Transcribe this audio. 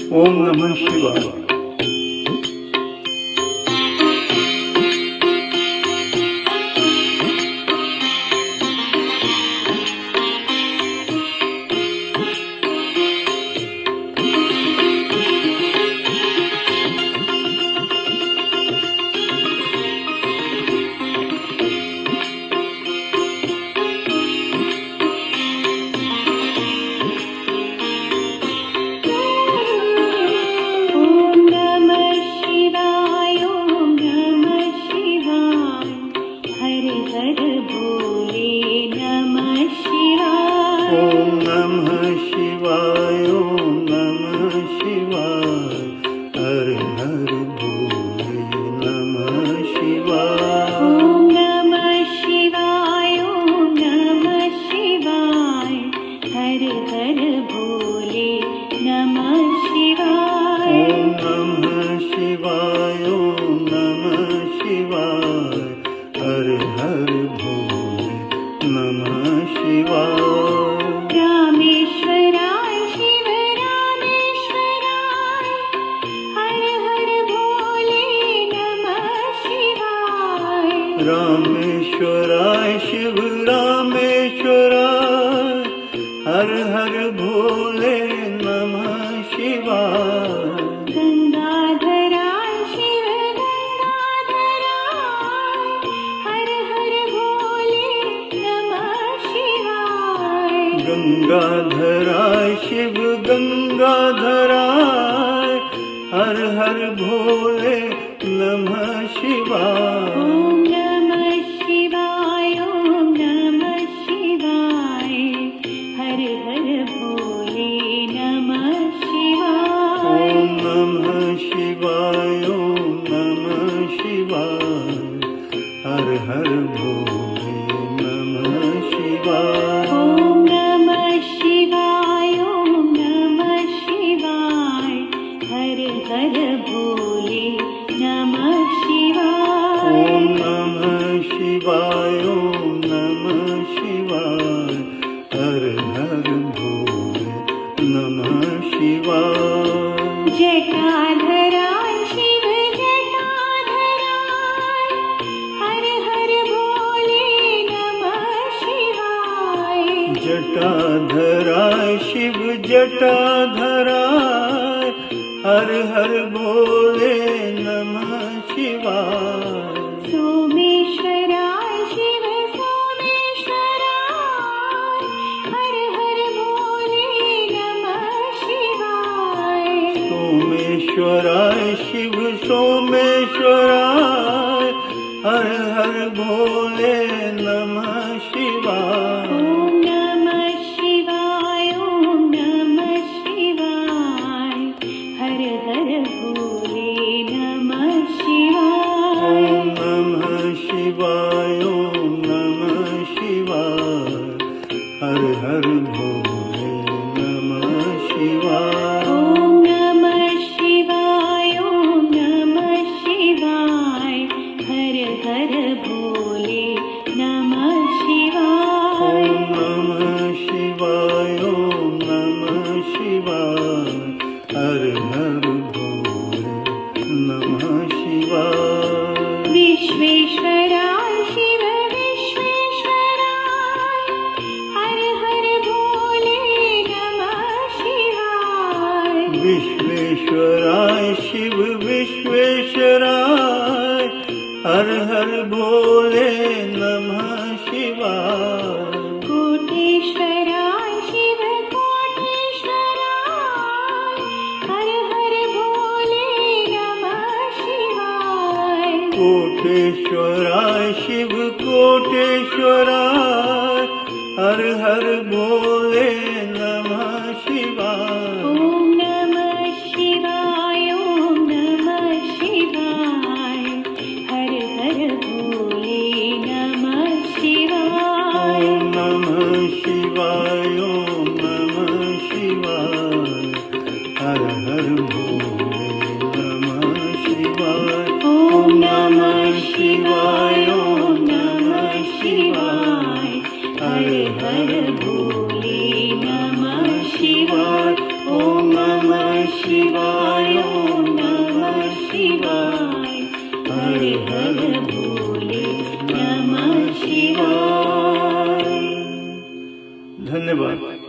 ओम नमः शिवाय। ओम नमः शिवाय, ओम नमः शिवाय, हर हर भोले नमः शिवाय। ओम नमः शिवाय, ओम नमः शिवाय, हर हर भोले नमः शिवाय। ओम नमः शिवाय, ओम नमः शिवाय, हर हर भोले नमः शिवाय। रामेश्वराय शिव रामेश्वराय, हर हर भोले नमः शिवाय। रामेश्वराय शिव रामेश्वराय, हर हर भोले नमः शिवाय। गंगाधराय शिव गंगाधराय, हर हर भोले नमः शिवाय। गंगाधराय शिव गंगाधराय, हर हर भोले नमः शिवाय। ओम नमः शिवाय, ओम नमः शिवाय, हर हर भोले नमः शिवाय। ओम नमः शिवाय, ओम नमः शिवाय, हर हर भोले नमः शिवाय। ओम नमः शिवाय, ओम नमः शिवाय, हर हर भोले नमः शिवाय। ओम नमः शिवाय, ओम नमः शिवाय, हर हर भोले नमः शिवाय। जटाधराय शिव जटाधराय, हर हर भोले नमः शिवाय। जटाधराय शिव जटाधराय, हर हर भोले नमः शिवाय। सोमेश्वराय शिव सोमेश्वराय, हर हर भोले नमः शिवाय। सोमेश्वराय शिव सोमेश्वराय, हर हर भोले नमः शिवाय। ओम नमः शिवाय, ओम नमः शिवाय, हर हर भोले नमः शिवाय। ओम नमः शिवाय, ओम नमः शिवाय, हर हर भोले नमः शिवाय। ओम नमः शिवाय, ओम नमः शिवाय, हर हर भोले नमः शिवाय। ओम नमः शिवाय, ओम नमः शिवाय, हर हर भोले नमः शिवाय। विश्वेश्वराय शिव विश्वेश्वराय, हर हर भोले नमः शिवाय। विश्वेश्वराय शिव विश्वेश्वराय, हर हर भोले नमः शिवाय। कोटेश्वराय शिव कोटेश्वराय, हर हर भोले नमः शिवाय। कोटेश्वराय शिव कोटेश्वराय, हर हर भोले नमः शिवाय। ओम नमः शिवाय, ओम नमः शिवाय, हर हर भोले नमः शिवाय। ओम नमः शिवाय, ओम नमः शिवाय, हर हर भोले नमः शिवाय। ओम नमः शिवाय, ओम नमः शिवाय, शिवाय ओम नमः शिवाय हर हर भोले नमः शिवाय. धन्यवाद.